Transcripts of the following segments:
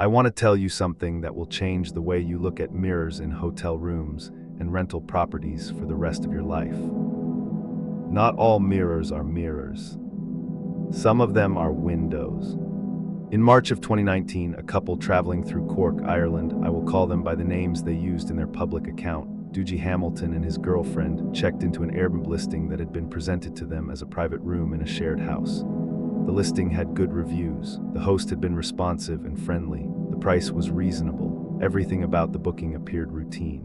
I want to tell you something that will change the way you look at mirrors in hotel rooms and rental properties for the rest of your life. Not all mirrors are mirrors. Some of them are windows. In March of 2019, a couple traveling through Cork, Ireland, I will call them by the names they used in their public account, Dougie Hamilton and his girlfriend, checked into an Airbnb listing that had been presented to them as a private room in a shared house. The listing had good reviews. The host had been responsive and friendly. The price was reasonable. Everything about the booking appeared routine.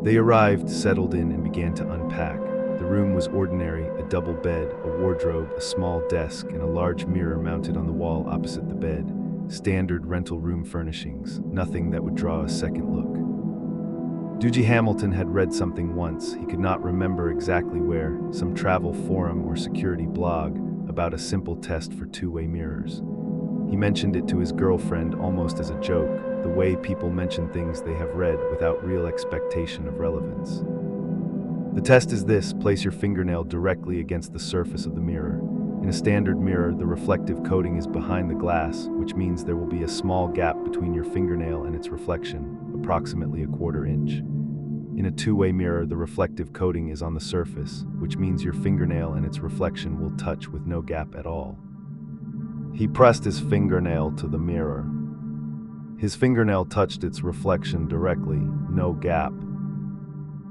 They arrived, settled in, and began to unpack. The room was ordinary: a double bed, a wardrobe, a small desk, and a large mirror mounted on the wall opposite the bed. Standard rental room furnishings, nothing that would draw a second look. Dougie Hamilton had read something once, he could not remember exactly where, some travel forum or security blog, about a simple test for two-way mirrors. He mentioned it to his girlfriend almost as a joke, the way people mention things they have read without real expectation of relevance. The test is this: place your fingernail directly against the surface of the mirror. In a standard mirror, the reflective coating is behind the glass, which means there will be a small gap between your fingernail and its reflection, approximately a quarter inch. In a two-way mirror, the reflective coating is on the surface, which means your fingernail and its reflection will touch with no gap at all. He pressed his fingernail to the mirror. His fingernail touched its reflection directly, no gap.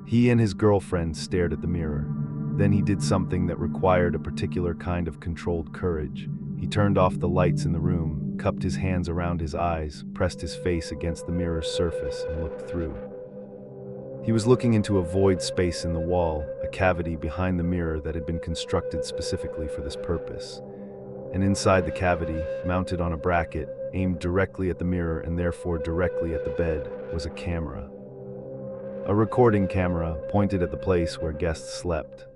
He and his girlfriend stared at the mirror. Then he did something that required a particular kind of controlled courage. He turned off the lights in the room, cupped his hands around his eyes, pressed his face against the mirror's surface, and looked through. He was looking into a void space in the wall, a cavity behind the mirror that had been constructed specifically for this purpose. And inside the cavity, mounted on a bracket, aimed directly at the mirror and therefore directly at the bed, was a camera. A recording camera pointed at the place where guests slept.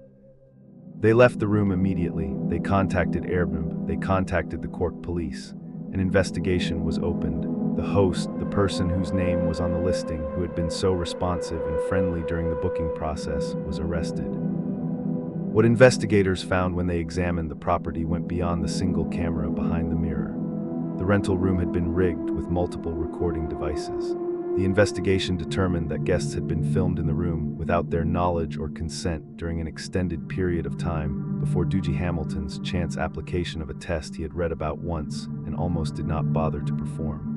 They left the room immediately. They contacted Airbnb. They contacted the Cork police. An investigation was opened. The host, the person whose name was on the listing, who had been so responsive and friendly during the booking process, was arrested. What investigators found when they examined the property went beyond the single camera behind the mirror. The rental room had been rigged with multiple recording devices. The investigation determined that guests had been filmed in the room without their knowledge or consent during an extended period of time before Dougie Hamilton's chance application of a test he had read about once and almost did not bother to perform.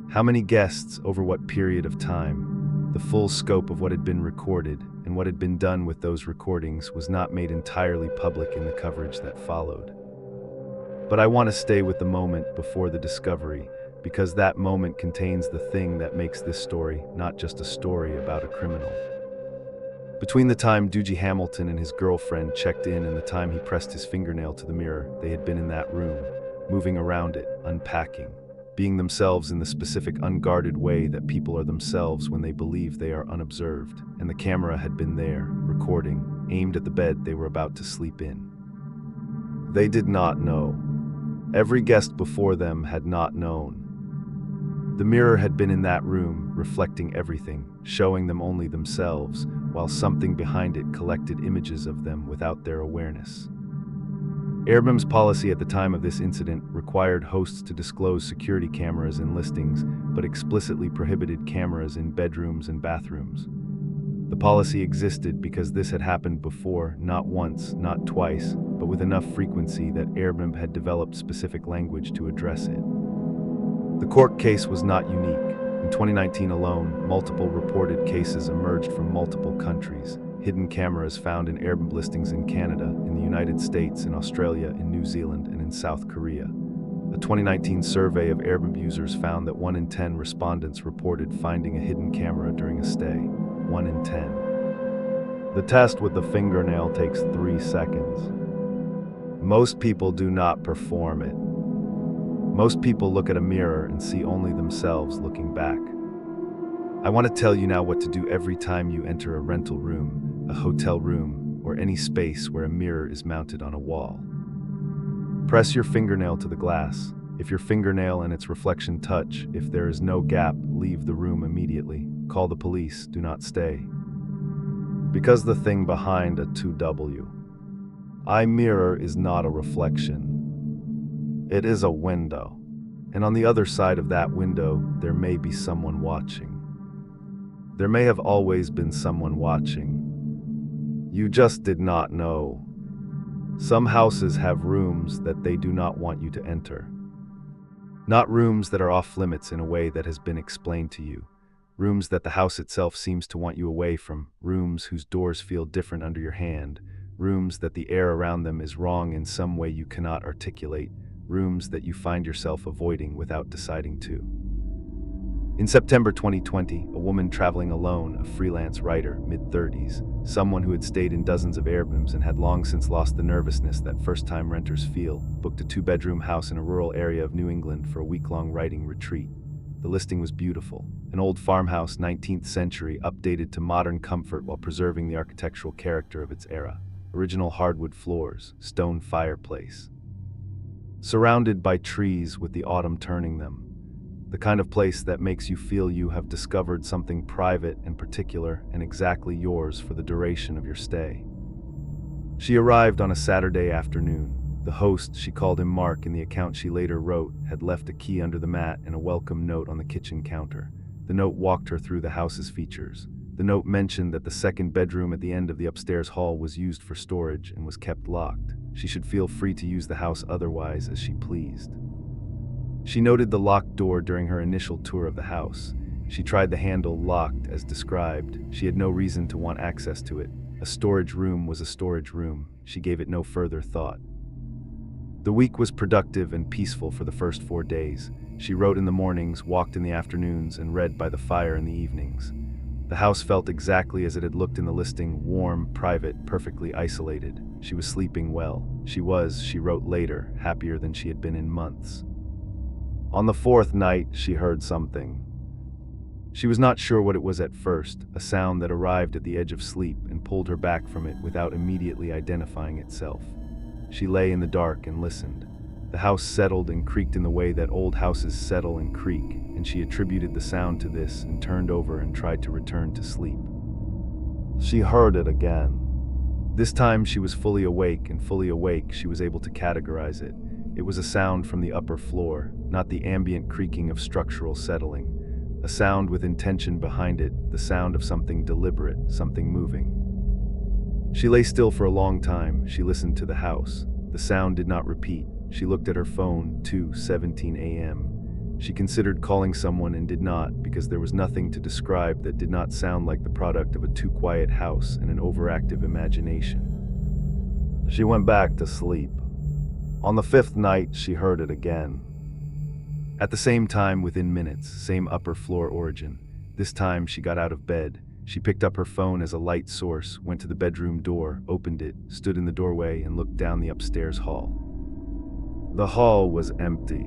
How many guests, over what period of time? The full scope of what had been recorded and what had been done with those recordings was not made entirely public in the coverage that followed. But I want to stay with the moment before the discovery, because that moment contains the thing that makes this story not just a story about a criminal. Between the time Dougie Hamilton and his girlfriend checked in and the time he pressed his fingernail to the mirror, they had been in that room, moving around it, unpacking, being themselves in the specific unguarded way that people are themselves when they believe they are unobserved, and the camera had been there, recording, aimed at the bed they were about to sleep in. They did not know. Every guest before them had not known. The mirror had been in that room, reflecting everything, showing them only themselves, while something behind it collected images of them without their awareness. Airbnb's policy at the time of this incident required hosts to disclose security cameras in listings, but explicitly prohibited cameras in bedrooms and bathrooms. The policy existed because this had happened before, not once, not twice, but with enough frequency that Airbnb had developed specific language to address it. The Cork case was not unique. In 2019 alone, multiple reported cases emerged from multiple countries. Hidden cameras found in Airbnb listings in Canada, in the United States, in Australia, in New Zealand, and in South Korea. A 2019 survey of Airbnb users found that 1 in 10 respondents reported finding a hidden camera during a stay. 1 in 10. The test with the fingernail takes 3 seconds. Most people do not perform it. Most people look at a mirror and see only themselves looking back. I want to tell you now what to do every time you enter a rental room, a hotel room, or any space where a mirror is mounted on a wall. Press your fingernail to the glass. If your fingernail and its reflection touch, if there is no gap, leave the room immediately. Call the police, do not stay. Because the thing behind a 2W. Eye mirror is not a reflection. It is a window. And on the other side of that window, there may be someone watching. There may have always been someone watching. You just did not know. Some houses have rooms that they do not want you to enter. Not rooms that are off limits in a way that has been explained to you. Rooms that the house itself seems to want you away from. Rooms whose doors feel different under your hand. Rooms that the air around them is wrong in some way you cannot articulate. Rooms that you find yourself avoiding without deciding to. In September 2020, a woman traveling alone, a freelance writer, mid-30s, someone who had stayed in dozens of Airbnbs and had long since lost the nervousness that first-time renters feel, booked a 2-bedroom house in a rural area of New England for a week-long writing retreat. The listing was beautiful, an old farmhouse, 19th century, updated to modern comfort while preserving the architectural character of its era. Original hardwood floors, stone fireplace. Surrounded by trees with the autumn turning them. The kind of place that makes you feel you have discovered something private and particular and exactly yours for the duration of your stay. She arrived on a Saturday afternoon. The host, she called him Mark in the account she later wrote, had left a key under the mat and a welcome note on the kitchen counter. The note walked her through the house's features. The note mentioned that the second bedroom at the end of the upstairs hall was used for storage and was kept locked. She should feel free to use the house otherwise as she pleased. She noted the locked door during her initial tour of the house. She tried the handle locked as described. She had no reason to want access to it. A storage room was a storage room. She gave it no further thought. The week was productive and peaceful for the first 4 days. She wrote in the mornings, walked in the afternoons, and read by the fire in the evenings. The house felt exactly as it had looked in the listing, warm, private, perfectly isolated. She was sleeping well. She was, she wrote later, happier than she had been in months. On the 4th night, she heard something. She was not sure what it was at first, a sound that arrived at the edge of sleep and pulled her back from it without immediately identifying itself. She lay in the dark and listened. The house settled and creaked in the way that old houses settle and creak, and she attributed the sound to this and turned over and tried to return to sleep. She heard it again. This time she was fully awake, and fully awake she was able to categorize it. It was a sound from the upper floor, not the ambient creaking of structural settling. A sound with intention behind it, the sound of something deliberate, something moving. She lay still for a long time. She listened to the house. The sound did not repeat. She looked at her phone, 2:17 a.m. She considered calling someone and did not, because there was nothing to describe that did not sound like the product of a too quiet house and an overactive imagination. She went back to sleep. On the 5th night, she heard it again. At the same time, within minutes, same upper floor origin. This time, she got out of bed. She picked up her phone as a light source, went to the bedroom door, opened it, stood in the doorway, and looked down the upstairs hall. The hall was empty.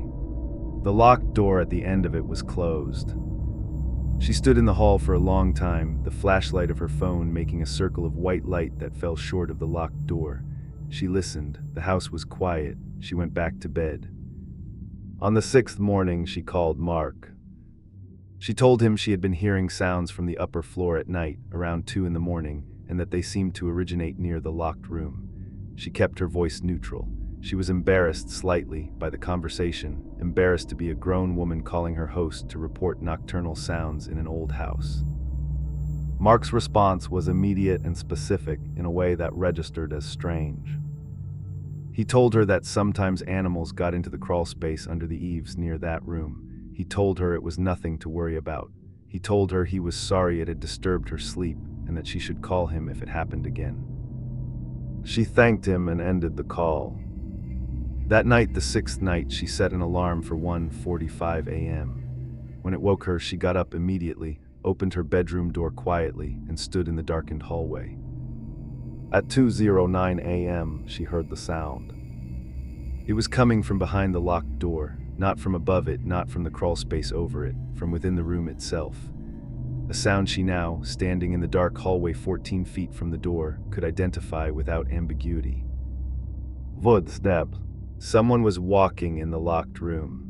The locked door at the end of it was closed. She stood in the hall for a long time, the flashlight of her phone making a circle of white light that fell short of the locked door. She listened. The house was quiet. She went back to bed. On the 6th morning, she called Mark. She told him she had been hearing sounds from the upper floor at night, around 2 in the morning, and that they seemed to originate near the locked room. She kept her voice neutral. She was embarrassed slightly by the conversation, embarrassed to be a grown woman calling her host to report nocturnal sounds in an old house. Mark's response was immediate and specific in a way that registered as strange. He told her that sometimes animals got into the crawl space under the eaves near that room. He told her it was nothing to worry about. He told her he was sorry it had disturbed her sleep and that she should call him if it happened again. She thanked him and ended the call. That night, the 6th night, she set an alarm for 1:45 a.m. When it woke her, she got up immediately, opened her bedroom door quietly, and stood in the darkened hallway. At 2:09 a.m., she heard the sound. It was coming from behind the locked door, not from above it, not from the crawl space over it, from within the room itself. A sound she now, standing in the dark hallway 14 feet from the door, could identify without ambiguity. Footsteps. Someone was walking in the locked room.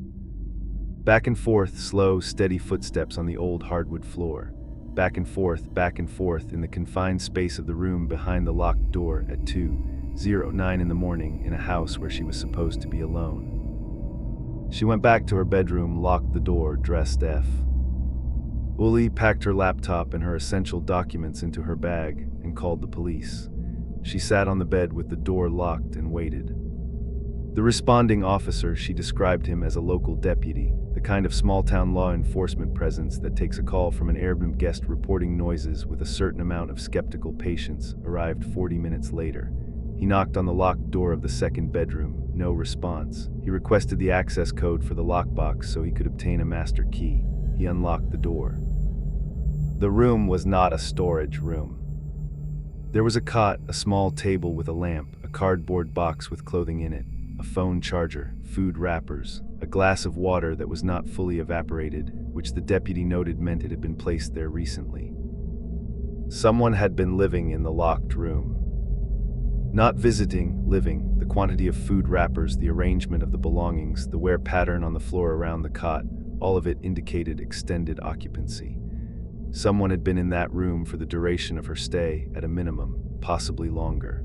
Back and forth, slow, steady footsteps on the old hardwood floor. Back and forth in the confined space of the room behind the locked door at 2:09 in the morning in a house where she was supposed to be alone. She went back to her bedroom, locked the door, dressed F. Uli packed her laptop and her essential documents into her bag and called the police. She sat on the bed with the door locked and waited. The responding officer, she described him as a local deputy, the kind of small-town law enforcement presence that takes a call from an Airbnb guest reporting noises with a certain amount of skeptical patience, arrived 40 minutes later. He knocked on the locked door of the second bedroom. No response. He requested the access code for the lockbox so he could obtain a master key. He unlocked the door. The room was not a storage room. There was a cot, a small table with a lamp, a cardboard box with clothing in it, a phone charger, food wrappers, a glass of water that was not fully evaporated, which the deputy noted meant it had been placed there recently. Someone had been living in the locked room. Not visiting, living. The quantity of food wrappers, the arrangement of the belongings, the wear pattern on the floor around the cot, all of it indicated extended occupancy. Someone had been in that room for the duration of her stay, at a minimum, possibly longer.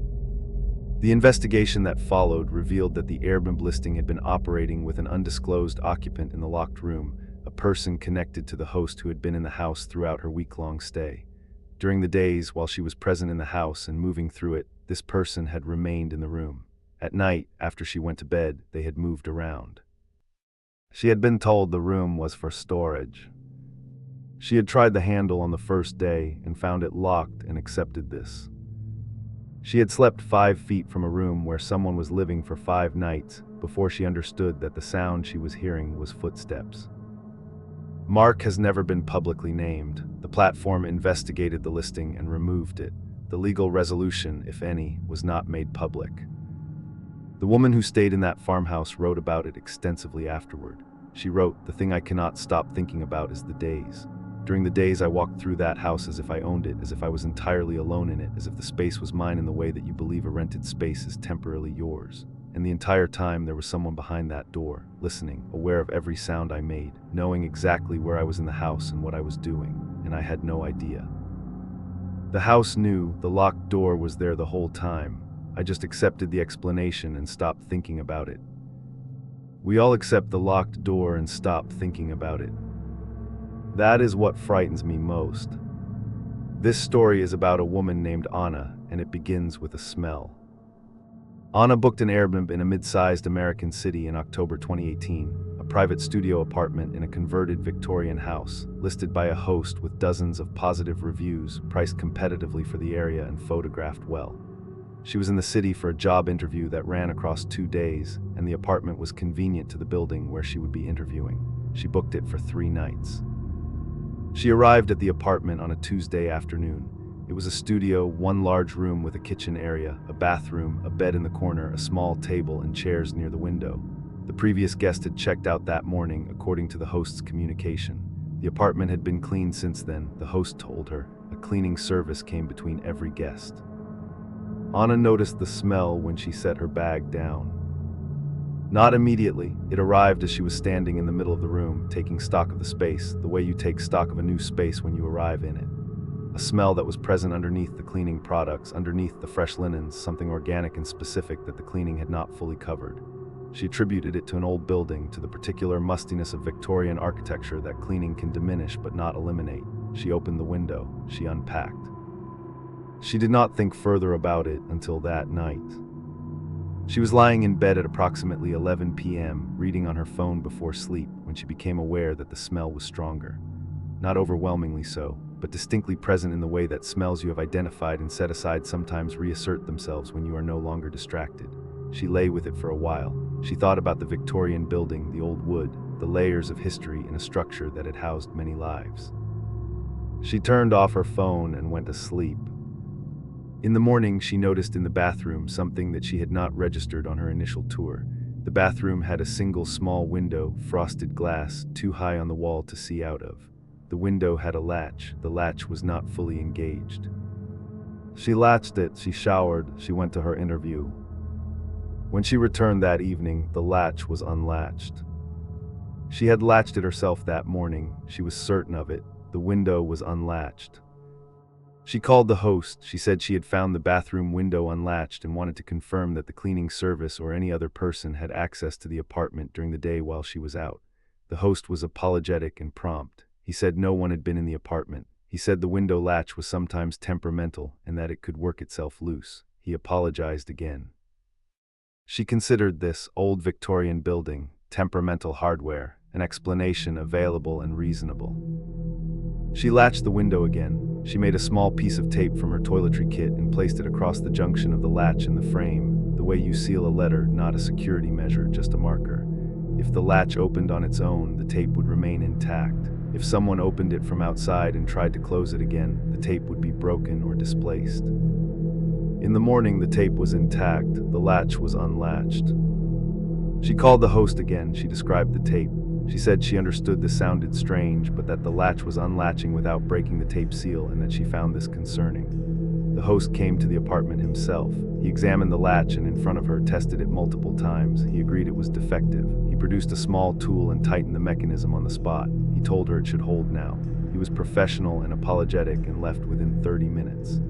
The investigation that followed revealed that the Airbnb listing had been operating with an undisclosed occupant in the locked room, a person connected to the host who had been in the house throughout her week-long stay. During the days while she was present in the house and moving through it, this person had remained in the room. At night, after she went to bed, they had moved around. She had been told the room was for storage. She had tried the handle on the first day and found it locked and accepted this. She had slept 5 feet from a room where someone was living for 5 nights before she understood that the sound she was hearing was footsteps. Mark has never been publicly named. The platform investigated the listing and removed it. The legal resolution, if any, was not made public. The woman who stayed in that farmhouse wrote about it extensively afterward. She wrote, "The thing I cannot stop thinking about is the days. During the days I walked through that house as if I owned it, as if I was entirely alone in it, as if the space was mine in the way that you believe a rented space is temporarily yours. And the entire time there was someone behind that door, listening, aware of every sound I made, knowing exactly where I was in the house and what I was doing, and I had no idea. The house knew the locked door was there the whole time. I just accepted the explanation and stopped thinking about it." We all accept the locked door and stop thinking about it. That is what frightens me most. This story is about a woman named Anna, and it begins with a smell. Anna booked an Airbnb in a mid-sized American city in October 2018, a private studio apartment in a converted Victorian house, listed by a host with dozens of positive reviews, priced competitively for the area and photographed well. She was in the city for a job interview that ran across 2 days, and the apartment was convenient to the building where she would be interviewing. She booked it for 3 nights. She arrived at the apartment on a Tuesday afternoon. It was a studio, 1 large room with a kitchen area, a bathroom, a bed in the corner, a small table, and chairs near the window. The previous guest had checked out that morning, according to the host's communication. The apartment had been cleaned since then, the host told her. A cleaning service came between every guest. Anna noticed the smell when she set her bag down. Not immediately. It arrived as she was standing in the middle of the room, taking stock of the space, the way you take stock of a new space when you arrive in it. A smell that was present underneath the cleaning products, underneath the fresh linens, something organic and specific that the cleaning had not fully covered. She attributed it to an old building, to the particular mustiness of Victorian architecture that cleaning can diminish but not eliminate. She opened the window. She unpacked. She did not think further about it until that night. She was lying in bed at approximately 11 p.m., reading on her phone before sleep, when she became aware that the smell was stronger. Not overwhelmingly so, but distinctly present in the way that smells you have identified and set aside sometimes reassert themselves when you are no longer distracted. She lay with it for a while. She thought about the Victorian building, the old wood, the layers of history in a structure that had housed many lives. She turned off her phone and went to sleep. In the morning, she noticed in the bathroom something that she had not registered on her initial tour. The bathroom had a single small window, frosted glass, too high on the wall to see out of. The window had a latch. The latch was not fully engaged. She latched it, she showered, she went to her interview. When she returned that evening, the latch was unlatched. She had latched it herself that morning. She was certain of it. The window was unlatched. She called the host. She said she had found the bathroom window unlatched and wanted to confirm that the cleaning service or any other person had access to the apartment during the day while she was out. The host was apologetic and prompt. He said no one had been in the apartment. He said the window latch was sometimes temperamental and that it could work itself loose. He apologized again. She considered this old Victorian building, temperamental hardware, an explanation available and reasonable. She latched the window again. She made a small piece of tape from her toiletry kit and placed it across the junction of the latch and the frame, the way you seal a letter, not a security measure, just a marker. If the latch opened on its own, the tape would remain intact. If someone opened it from outside and tried to close it again, the tape would be broken or displaced. In the morning, the tape was intact. The latch was unlatched. She called the host again. She described the tape. She said she understood this sounded strange, but that the latch was unlatching without breaking the tape seal and that she found this concerning. The host came to the apartment himself. He examined the latch and in front of her tested it multiple times. He agreed it was defective. He produced a small tool and tightened the mechanism on the spot. He told her it should hold now. He was professional and apologetic and left within 30 minutes.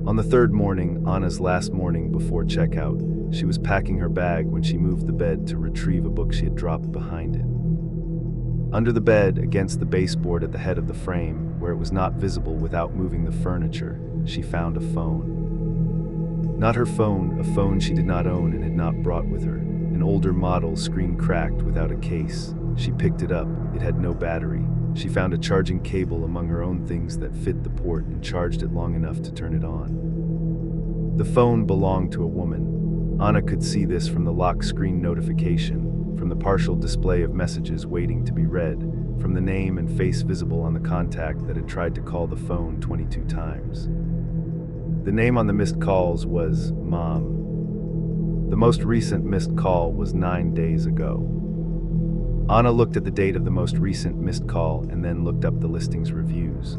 On the third morning, Anna's last morning before checkout, she was packing her bag when she moved the bed to retrieve a book she had dropped behind it. Under the bed, against the baseboard at the head of the frame, where it was not visible without moving the furniture, she found a phone. Not her phone, a phone she did not own and had not brought with her. An older model, screen cracked, without a case. She picked it up. It had no battery. She found a charging cable among her own things that fit the port and charged it long enough to turn it on. The phone belonged to a woman. Anna could see this from the lock screen notification, from the partial display of messages waiting to be read, from the name and face visible on the contact that had tried to call the phone 22 times. The name on the missed calls was Mom. The most recent missed call was 9 days ago. Anna looked at the date of the most recent missed call and then looked up the listing's reviews.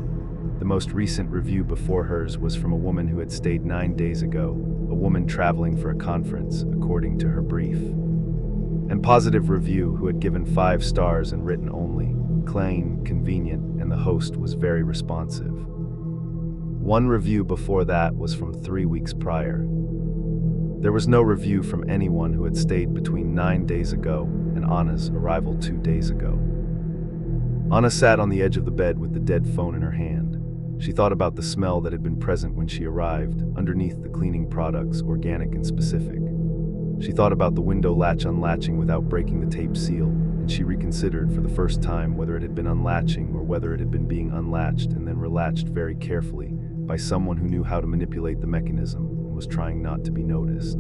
The most recent review before hers was from a woman who had stayed 9 days ago, a woman traveling for a conference, according to her brief. And positive review who had given 5 stars and written only, clean, convenient, and the host was very responsive. One review before that was from 3 weeks prior. There was no review from anyone who had stayed between 9 days ago and Anna's arrival 2 days ago. Anna sat on the edge of the bed with the dead phone in her hand. She thought about the smell that had been present when she arrived, underneath the cleaning products, organic and specific. She thought about the window latch unlatching without breaking the tape seal, and she reconsidered for the first time whether it had been unlatching or whether it had been being unlatched and then relatched very carefully by someone who knew how to manipulate the mechanism and was trying not to be noticed.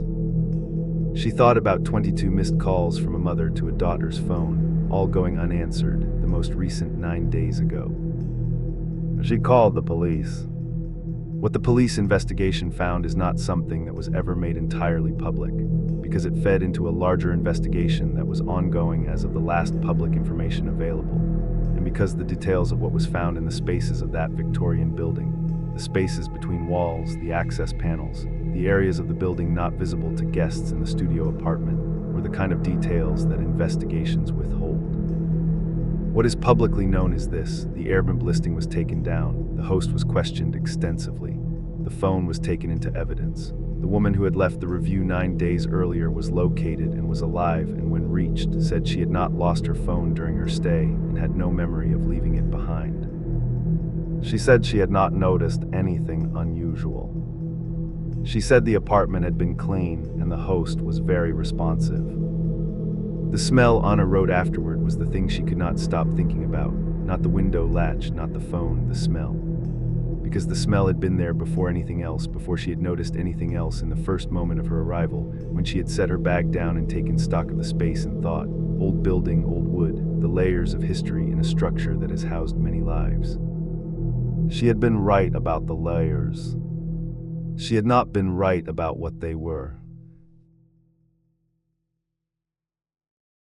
She thought about 22 missed calls from a mother to a daughter's phone, all going unanswered, the most recent 9 days ago. She called the police. What the police investigation found is not something that was ever made entirely public, because it fed into a larger investigation that was ongoing as of the last public information available, and because the details of what was found in the spaces of that Victorian building, the spaces between walls, the access panels, the areas of the building not visible to guests in the studio apartment, were the kind of details that investigations withhold. What is publicly known is this: the Airbnb listing was taken down, the host was questioned extensively, the phone was taken into evidence. The woman who had left the review 9 days earlier was located and was alive, and when reached, said she had not lost her phone during her stay and had no memory of leaving it behind. She said she had not noticed anything unusual. She said the apartment had been clean and the host was very responsive. The smell Anna wrote afterward was the thing she could not stop thinking about, not the window latch, not the phone, the smell. Because the smell had been there before anything else, before she had noticed anything else in the first moment of her arrival, when she had set her bag down and taken stock of the space and thought, old building, old wood, the layers of history in a structure that has housed many lives. She had been right about the layers. She had not been right about what they were.